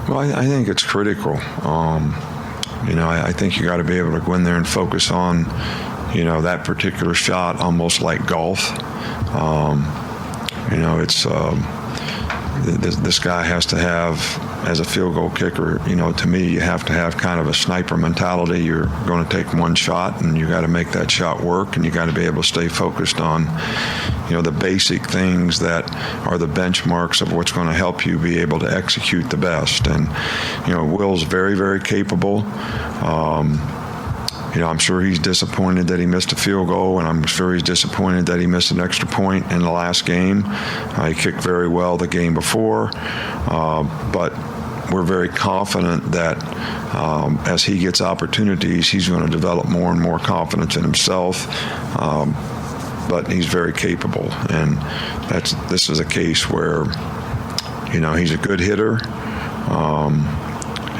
Well, I think it's critical. I think you got to be able to go in there and focus on, that particular shot, almost like golf. It's this guy has to have, as a field goal kicker, to me, you have to have kind of a sniper mentality. You're going to take one shot, and you got to make that shot work, and you got to be able to stay focused on, the basic things that are the benchmarks of what's going to help you be able to execute the best. And, Will's very, very capable. I'm sure he's disappointed that he missed a field goal, and I'm sure he's disappointed that he missed an extra point in the last game. He kicked very well the game before, but we're very confident that as he gets opportunities, he's going to develop more and more confidence in himself. But he's very capable, and this is a case where, he's a good hitter.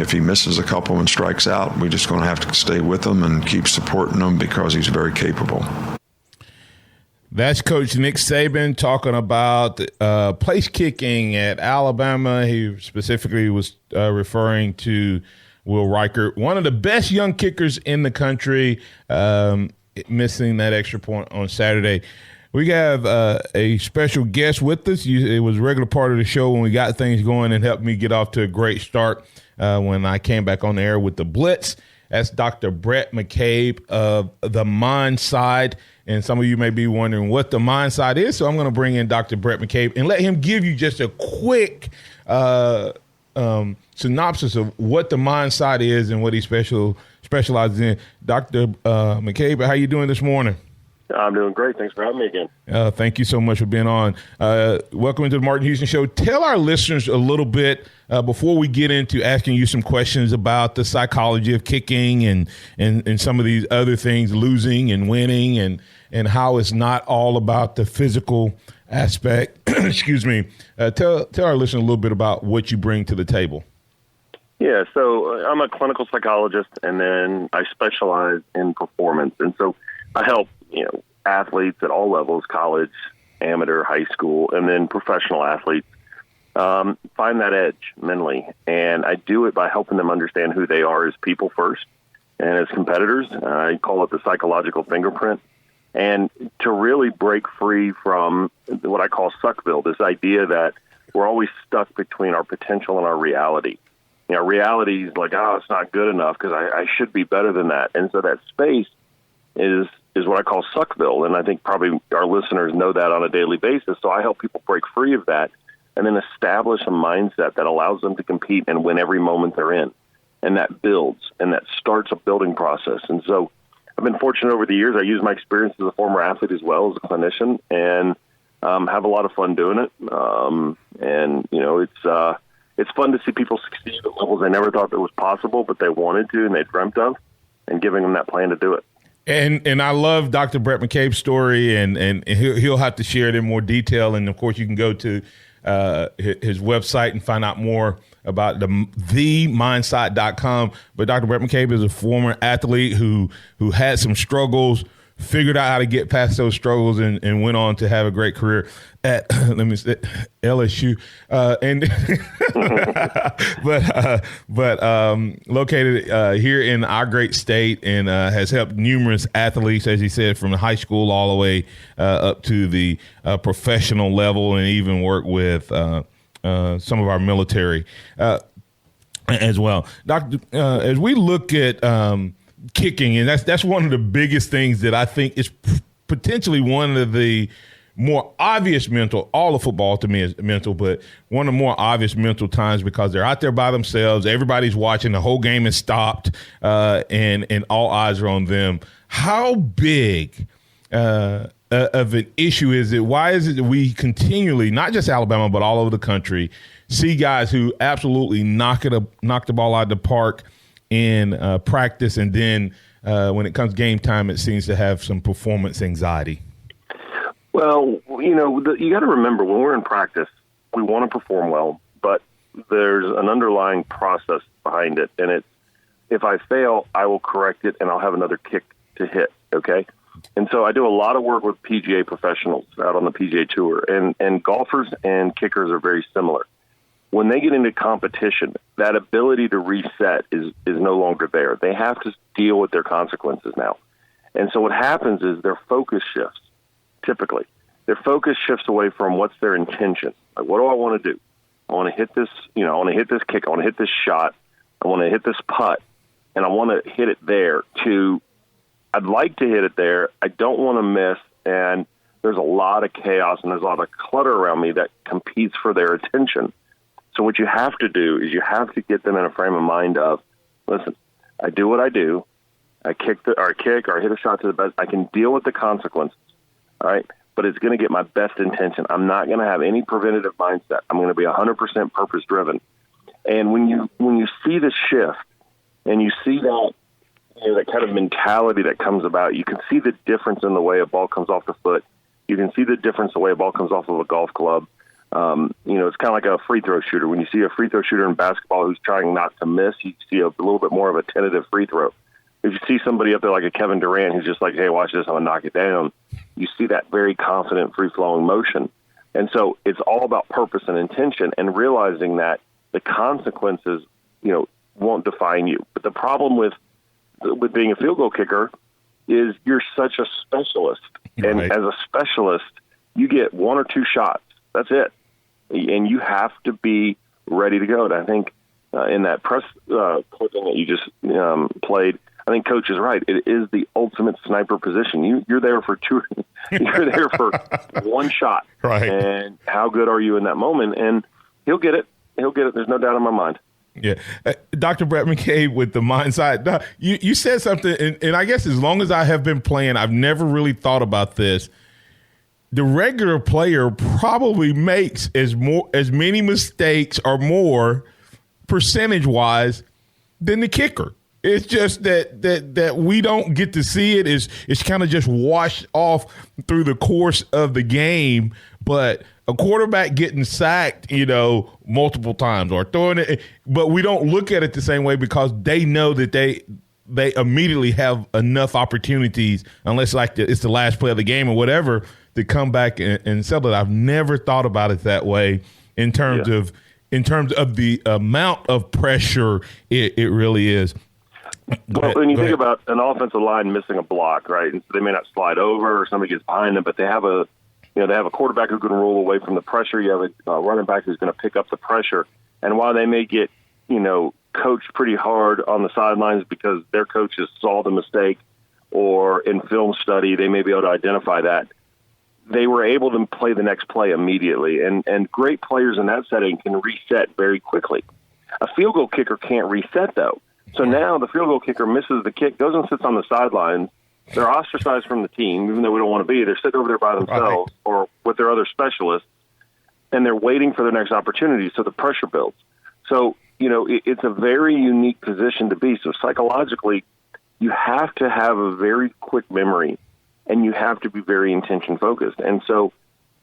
If he misses a couple and strikes out, we're just going to have to stay with him and keep supporting him because he's very capable. That's Coach Nick Saban talking about place kicking at Alabama. He specifically was referring to Will Reichert, one of the best young kickers in the country, missing that extra point on Saturday. We have a special guest with us. It was a regular part of the show when we got things going and helped me get off to a great start when I came back on the air with the Blitz. That's Dr. Brett McCabe of the Mind Side. And some of you may be wondering what the Mind Side is. So I'm going to bring in Dr. Brett McCabe and let him give you just a quick synopsis of what the Mind Side is and what he specializes in. Dr. McCabe, how you doing this morning? I'm doing great. Thanks for having me again. Thank you so much for being on. Welcome to the Martin Houston Show. Tell our listeners a little bit before we get into asking you some questions about the psychology of kicking and some of these other things, losing and winning, and how it's not all about the physical aspect. Excuse me. Tell our listeners a little bit about what you bring to the table. Yeah, so I'm a clinical psychologist, and then I specialize in performance. And so I help athletes at all levels, college, amateur, high school, and then professional athletes, find that edge mentally. And I do it by helping them understand who they are as people first and as competitors. I call it the psychological fingerprint. And to really break free from what I call Suckville, this idea that we're always stuck between our potential and our reality. Reality is like, it's not good enough because I should be better than that. And so that space is what I call Suckville, and I think probably our listeners know that on a daily basis. So I help people break free of that and then establish a mindset that allows them to compete and win every moment they're in. And that builds, and that starts a building process. And so I've been fortunate over the years. I use my experience as a former athlete as well as a clinician, and have a lot of fun doing it. It's fun to see people succeed at levels they never thought that was possible, but they wanted to and they dreamt of, and giving them that plan to do it. And I love Dr. Brett McCabe's story, and he'll have to share it in more detail. And, of course, you can go to his website and find out more about themindset.com. But Dr. Brett McCabe is a former athlete who had some struggles, figured out how to get past those struggles, and went on to have a great career at LSU, but located here in our great state, and has helped numerous athletes, as he said, from the high school all the way up to the professional level, and even worked with some of our military as well. Doctor, as we look at kicking, and that's one of the biggest things that I think is potentially one of the more obvious all of football to me is mental, but one of the more obvious mental times because they're out there by themselves. Everybody's watching. The whole game is stopped, and all eyes are on them. How big of an issue is it? Why is it that we continually, not just Alabama, but all over the country, see guys who absolutely knock the ball out of the park in practice, and then when it comes game time, it seems to have some performance anxiety? Well, you got to remember, when we're in practice, we want to perform well, but there's an underlying process behind it. And it's, if I fail, I will correct it and I'll have another kick to hit. Okay. And so I do a lot of work with PGA professionals out on the PGA Tour, and golfers and kickers are very similar. when they get into competition, that ability to reset is no longer there. They have to deal with their consequences now. And so what happens is their focus shifts, typically. Their focus shifts away from what's their intention. Like, what do I want to do? I want to hit this, I want to hit this kick. I want to hit this shot. I want to hit this putt. And I want to hit it there I'd like to hit it there. I don't want to miss. And there's a lot of chaos and there's a lot of clutter around me that competes for their attention. So what you have to do is you have to get them in a frame of mind of, listen, I do what I do. I kick or I hit a shot to the best. I can deal with the consequences, all right? But it's going to get my best intention. I'm not going to have any preventative mindset. I'm going to be 100% purpose-driven. And when you see the shift and you see that, that kind of mentality that comes about, you can see the difference in the way a ball comes off the foot. You can see the difference the way a ball comes off of a golf club. It's kind of like a free throw shooter. When you see a free throw shooter in basketball who's trying not to miss, you see a little bit more of a tentative free throw. If you see somebody up there like a Kevin Durant who's just like, hey, watch this, I'm going to knock it down, you see that very confident, free-flowing motion. And so it's all about purpose and intention and realizing that the consequences, won't define you. But the problem with being a field goal kicker is you're such a specialist. And right. As a specialist, you get one or two shots. That's it. And you have to be ready to go. And I think in that press clipping that you just played, I think Coach is right. It is the ultimate sniper position. You're there for you're there for one shot. Right. And how good are you in that moment? And he'll get it. He'll get it. There's no doubt in my mind. Yeah. Dr. Brett McCabe with the mindset. You said something, and I guess as long as I have been playing, I've never really thought about this. The regular player probably makes as many mistakes or more percentage-wise than the kicker. It's just that we don't get to see it. It's kind of just washed off through the course of the game. But a quarterback getting sacked, multiple times or throwing it, but we don't look at it the same way because they know that they immediately have enough opportunities, unless it's the last play of the game or whatever, to come back and settle it. I've never thought about it that way in terms of the amount of pressure it really is. When you think about an offensive line missing a block, right? And so they may not slide over or somebody gets behind them, but they have a quarterback who can roll away from the pressure. You have a running back who's going to pick up the pressure. And while they may get, coached pretty hard on the sidelines because their coaches saw the mistake or in film study, they may be able to identify that. They were able to play the next play immediately. And great players in that setting can reset very quickly. A field goal kicker can't reset, though. So now the field goal kicker misses the kick, goes and sits on the sidelines. They're ostracized from the team, even though we don't want to be. They're sitting over there by themselves or with their other specialists, and they're waiting for their next opportunity, so the pressure builds. So, it's a very unique position to be. So psychologically, you have to have a very quick memory, and you have to be very intention-focused. And so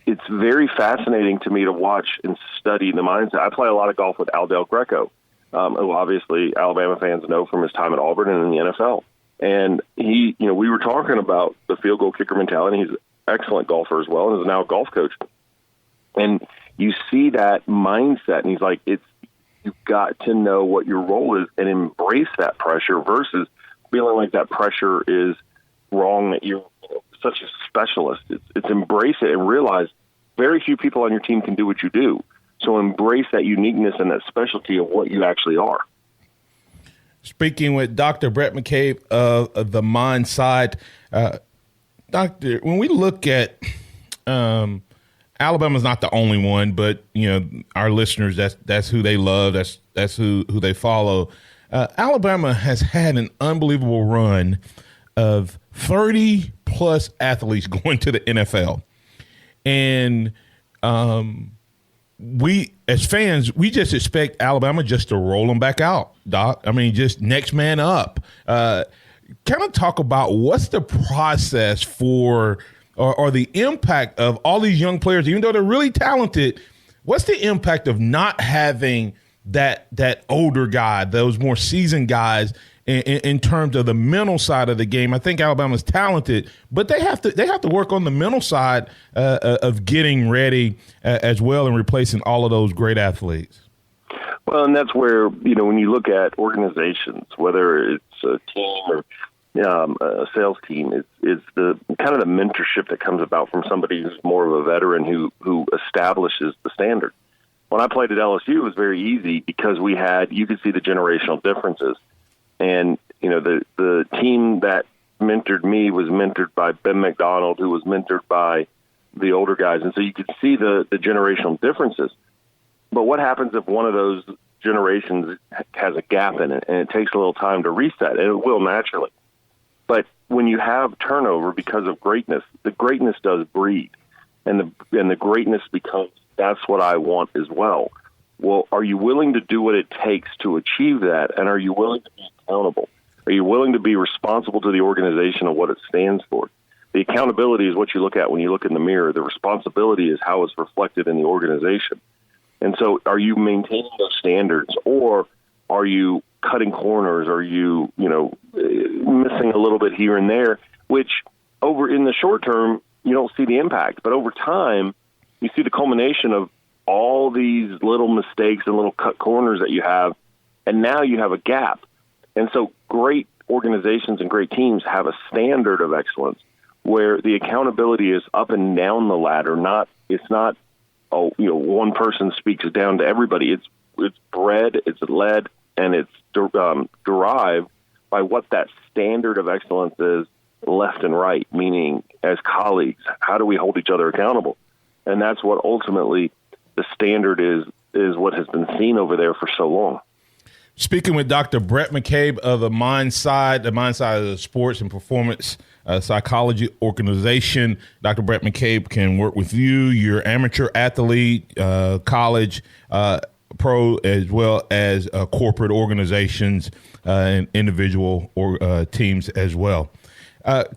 it's very fascinating to me to watch and study the mindset. I play a lot of golf with Al Del Greco, who obviously Alabama fans know from his time at Auburn and in the NFL. And he, we were talking about the field goal kicker mentality. He's an excellent golfer as well and is now a golf coach. And you see that mindset, and he's like, you've got to know what your role is and embrace that pressure versus feeling like that pressure is wrong, that you're such a specialist. It's embrace it and realize very few people on your team can do what you do. So embrace that uniqueness and that specialty of what you actually are. Speaking with Dr. Brett McCabe of the Mind Side. Doctor, when we look at Alabama's not the only one, but our listeners, that's who they love, that's who they follow. Alabama has had an unbelievable run of 30 plus athletes going to the NFL. And we, as fans, we just expect Alabama just to roll them back out, Doc. I mean, just next man up. Kind of talk about what's the process for or the impact of all these young players, even though they're really talented. What's the impact of not having that older guy, those more seasoned guys, in terms of the mental side of the game? I think Alabama's talented, but they have to work on the mental side of getting ready as well and replacing all of those great athletes. Well, and that's where, when you look at organizations, whether it's a team or a sales team, it's the kind of the mentorship that comes about from somebody who's more of a veteran who establishes the standard. When I played at LSU, it was very easy because you could see the generational differences. And, the team that mentored me was mentored by Ben McDonald, who was mentored by the older guys. And so you could see the generational differences. But what happens if one of those generations has a gap in it and it takes a little time to reset? And it will naturally. But when you have turnover because of greatness, the greatness does breed. And the greatness becomes, that's what I want as well. Well, are you willing to do what it takes to achieve that? And are you willing to be accountable? Are you willing to be responsible to the organization and what it stands for? The accountability is what you look at when you look in the mirror. The responsibility is how it's reflected in the organization. And so are you maintaining those standards, or are you cutting corners? Are you, missing a little bit here and there, which over in the short term, you don't see the impact. But over time, you see the culmination of all these little mistakes and little cut corners that you have, and now you have a gap. And so great organizations and great teams have a standard of excellence where the accountability is up and down the ladder. It's not one person speaks down to everybody. It's bred, it's led, and it's derived by what that standard of excellence is left and right, meaning as colleagues, how do we hold each other accountable? And that's what ultimately the standard is what has been seen over there for so long. Speaking with Dr. Brett McCabe of the Mind Side of the Sports and Performance Psychology Organization. Dr. Brett McCabe can work with you, your amateur athlete, college, pro, as well as corporate organizations and individual teams as well.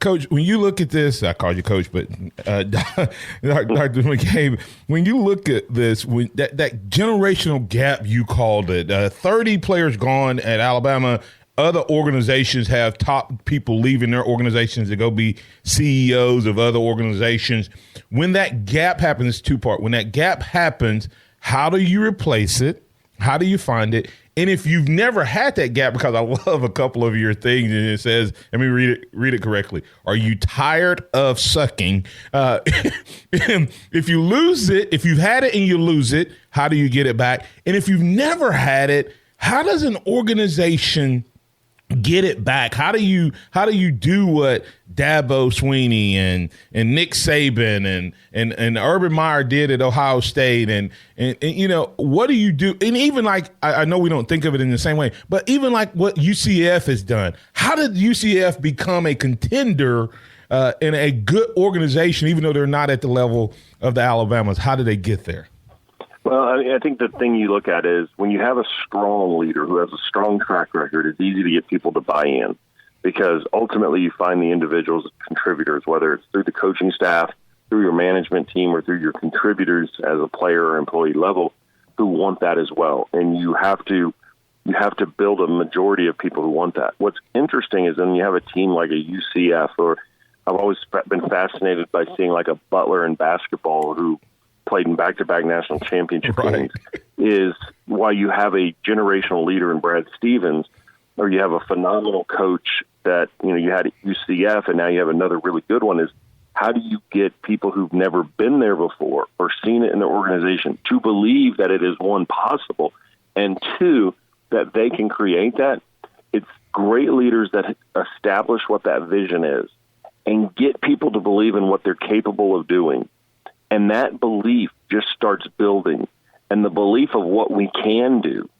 Coach, when you look at this, I called you Coach, but Dr. McCabe, when you look at this, that generational gap, you called it, 30 players gone at Alabama. Other organizations have top people leaving their organizations to go be CEOs of other organizations. When that gap happens, it's two-part. When that gap happens, how do you replace it? How do you find it? And if you've never had that gap, because I love a couple of your things, and it says, let me read it correctly. Are you tired of sucking? If you lose it, if you've had it and you lose it, how do you get it back? And if you've never had it, how does an organization get it back? How do you do what Dabo Swinney and Nick Saban and Urban Meyer did at Ohio State and what do you do? And even like I know we don't think of it in the same way, but even like what UCF has done. How did UCF become a contender in a good organization, even though they're not at the level of the Alabamas? How did they get there? Well, I think the thing you look at is when you have a strong leader who has a strong track record, it's easy to get people to buy in because ultimately you find the individuals as contributors, whether it's through the coaching staff, through your management team, or through your contributors as a player or employee level who want that as well. And you have to build a majority of people who want that. What's interesting is when you have a team like a UCF, or I've always been fascinated by seeing like a Butler in basketball who played in back-to-back national championship games, is why you have a generational leader in Brad Stevens, or you have a phenomenal coach that, you had at UCF and now you have another really good one, is how do you get people who've never been there before or seen it in their organization to believe that it is, one, possible, and two, that they can create that? It's great leaders that establish what that vision is and get people to believe in what they're capable of doing. And that belief just starts building. And the belief of what we can do,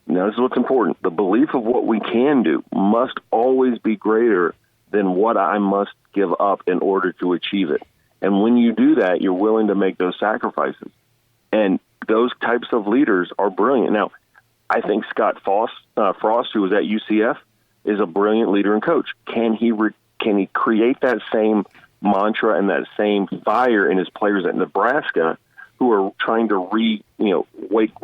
now this is what's important, the belief of what we can do must always be greater than what I must give up in order to achieve it. And when you do that, you're willing to make those sacrifices. And those types of leaders are brilliant. Now, I think Scott Frost, who was at UCF, is a brilliant leader and coach. Can he create that same mantra and that same fire in his players at Nebraska, who are trying to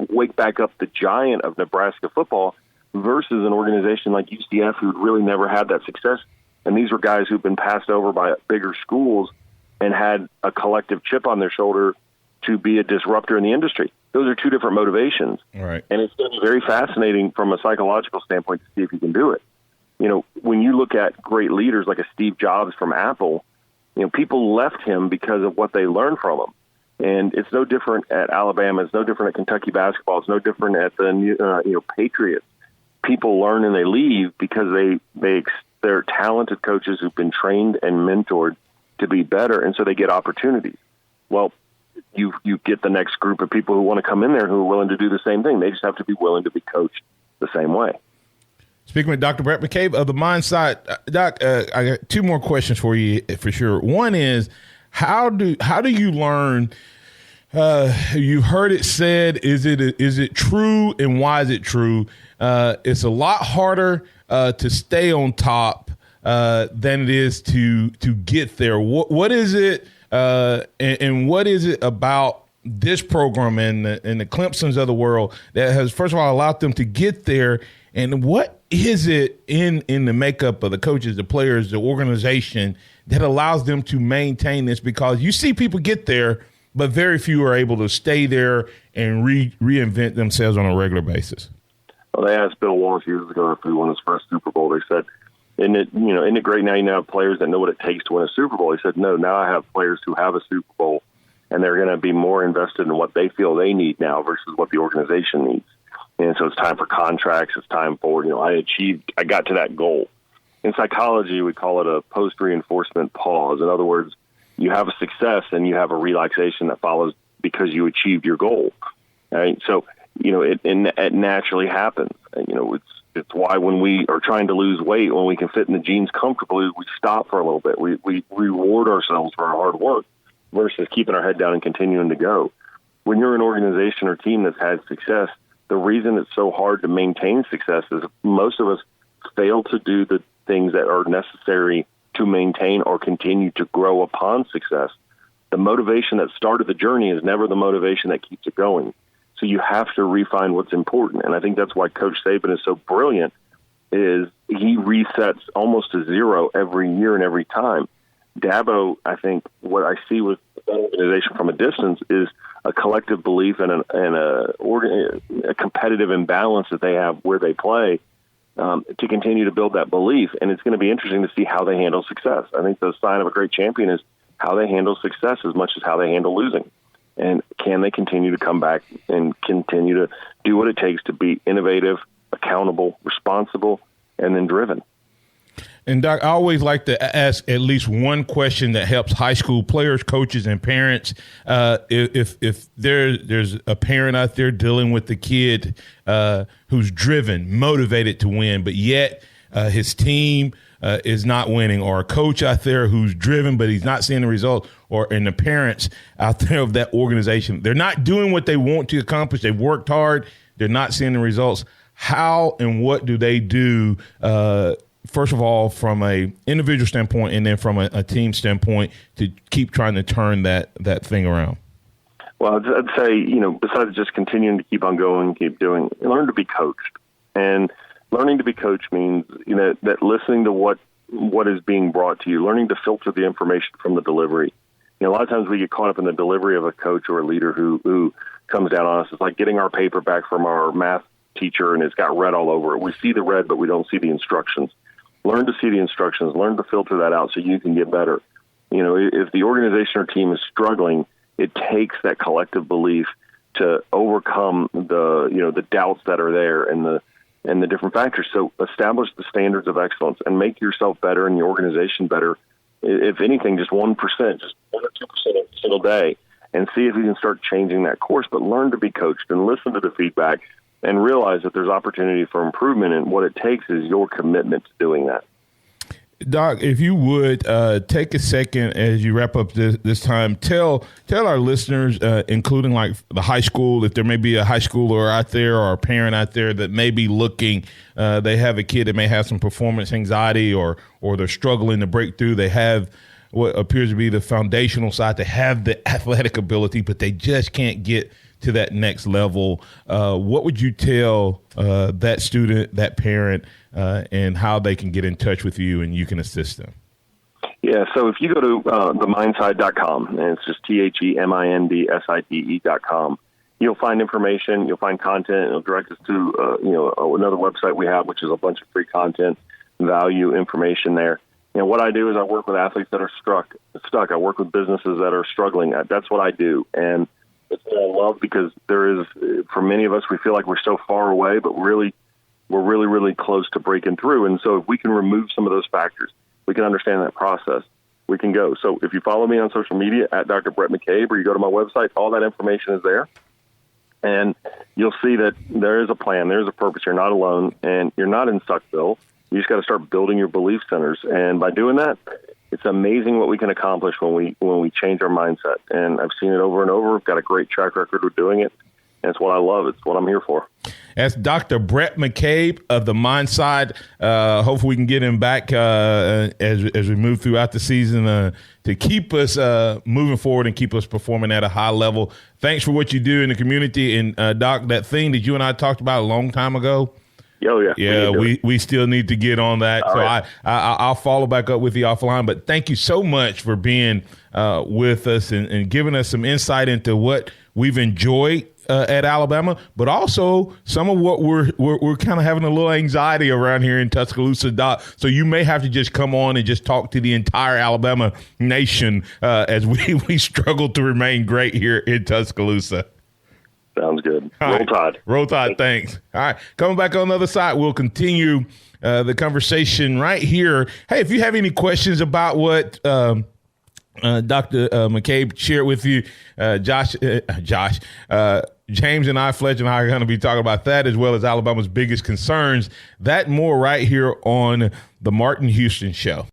wake back up the giant of Nebraska football, versus an organization like UCF who'd really never had that success? And these were guys who've been passed over by bigger schools and had a collective chip on their shoulder to be a disruptor in the industry. those are two different motivations. Right. And it's going to be very fascinating from a psychological standpoint to see if he can do it. When you look at great leaders like a Steve Jobs from Apple, people left him because of what they learned from him. And it's no different at Alabama. It's no different at Kentucky basketball. It's no different at the Patriots. People learn and they leave because they're talented coaches who've been trained and mentored to be better, and so they get opportunities. Well, you get the next group of people who want to come in there who are willing to do the same thing. They just have to be willing to be coached the same way. Speaking with Dr. Brett McCabe of the Mindsight, Doc, I got two more questions for you for sure. One is, how do you learn? You heard it said, is it true, and why is it true? It's a lot harder to stay on top than it is to get there. What is it, and what is it about this program and the Clemsons of the world that has, first of all, allowed them to get there? And what is it in the makeup of the coaches, the players, the organization that allows them to maintain this? Because you see people get there, but very few are able to stay there and reinvent themselves on a regular basis. Well, they asked Bill Walsh years ago after he won his first Super Bowl. They said, isn't it great now you now have players that know what it takes to win a Super Bowl? He said, no, now I have players who have a Super Bowl, and they're going to be more invested in what they feel they need now versus what the organization needs. And so it's time for contracts. It's time for, I got to that goal. In psychology, we call it a post-reinforcement pause. In other words, you have a success and you have a relaxation that follows because you achieved your goal. Right? So, it naturally happens. It's why when we are trying to lose weight, when we can fit in the jeans comfortably, we stop for a little bit. We reward ourselves for our hard work versus keeping our head down and continuing to go. When you're an organization or team that's had success, the reason it's so hard to maintain success is most of us fail to do the things that are necessary to maintain or continue to grow upon success. The motivation that started the journey is never the motivation that keeps it going. So you have to refine what's important. And I think that's why Coach Saban is so brilliant, is he resets almost to zero every year and every time. Dabo, I think what I see with the organization from a distance is a collective belief and a competitive imbalance that they have where they play to continue to build that belief. And it's going to be interesting to see how they handle success. I think the sign of a great champion is how they handle success as much as how they handle losing. And can they continue to come back and continue to do what it takes to be innovative, accountable, responsible, and then driven? And Doc, I always like to ask at least one question that helps high school players, coaches, and parents. If there's a parent out there dealing with the kid who's driven, motivated to win, but yet his team is not winning, or a coach out there who's driven but he's not seeing the results, and the parents out there of that organization, they're not doing what they want to accomplish. They've worked hard. They're not seeing the results. How and what do they do, first of all, from a individual standpoint and then from a team standpoint, to keep trying to turn that thing around? Well, I'd say, besides just continuing to keep on going, keep doing, learn to be coached. And learning to be coached means, that listening to what is being brought to you, learning to filter the information from the delivery. A lot of times we get caught up in the delivery of a coach or a leader who comes down on us. It's like getting our paper back from our math teacher and it's got red all over it. We see the red, but we don't see the instructions. Learn to see the instructions. Learn to filter that out so you can get better. If the organization or team is struggling, it takes that collective belief to overcome the doubts that are there and the different factors. So establish the standards of excellence and make yourself better and your organization better. If anything, just 1%, just 1 or 2% every single day, and see if you can start changing that course. But learn to be coached and listen to the feedback and realize that there's opportunity for improvement. And what it takes is your commitment to doing that. Doc, if you would take a second as you wrap up this time, tell our listeners, including like the high school, if there may be a high schooler out there or a parent out there that may be looking, they have a kid that may have some performance anxiety or they're struggling to break through. They have what appears to be the foundational side. They have the athletic ability, but they just can't get to that next level. What would you tell that student, that parent, and how they can get in touch with you and you can assist them? Yeah, so if you go to themindsight.com, and it's just THEMINDSITE.com, you'll find information, you'll find content. It'll direct us to another website we have, which is a bunch of free content, value information there. What I do is I work with athletes that are stuck. I work with businesses that are struggling. That's what I do, and it's what I love, because there is, for many of us, we feel like we're so far away, but really, we're really, really close to breaking through. And so if we can remove some of those factors, we can understand that process, we can go. So if you follow me on social media at Dr. Brett McCabe, or you go to my website, all that information is there. And you'll see that there is a plan, there's a purpose. You're not alone, and you're not in Suckville. You just got to start building your belief centers. And by doing that, it's amazing what we can accomplish when we change our mindset. And I've seen it over and over. We've got a great track record with doing it. And it's what I love. It's what I'm here for. That's Dr. Brett McCabe of the Mind Side. Hopefully we can get him back as we move throughout the season to keep us moving forward and keep us performing at a high level. Thanks for what you do in the community. And, Doc, that thing that you and I talked about a long time ago, Oh, yeah. Yeah, we still need to get on that. All right. I'll follow back up with you offline. But thank you so much for being with us and giving us some insight into what we've enjoyed at Alabama, but also some of what we're kind of having a little anxiety around here in Tuscaloosa. So you may have to just come on and just talk to the entire Alabama nation as we struggle to remain great here in Tuscaloosa. Sounds good. All Roll Tide. Roll Tide, thanks. All right, coming back on the other side, we'll continue the conversation right here. Hey, if you have any questions about what Dr. McCabe shared with you, James and I, Fletcher and I, are going to be talking about that, as well as Alabama's biggest concerns. That more right here on the Martin Houston Show.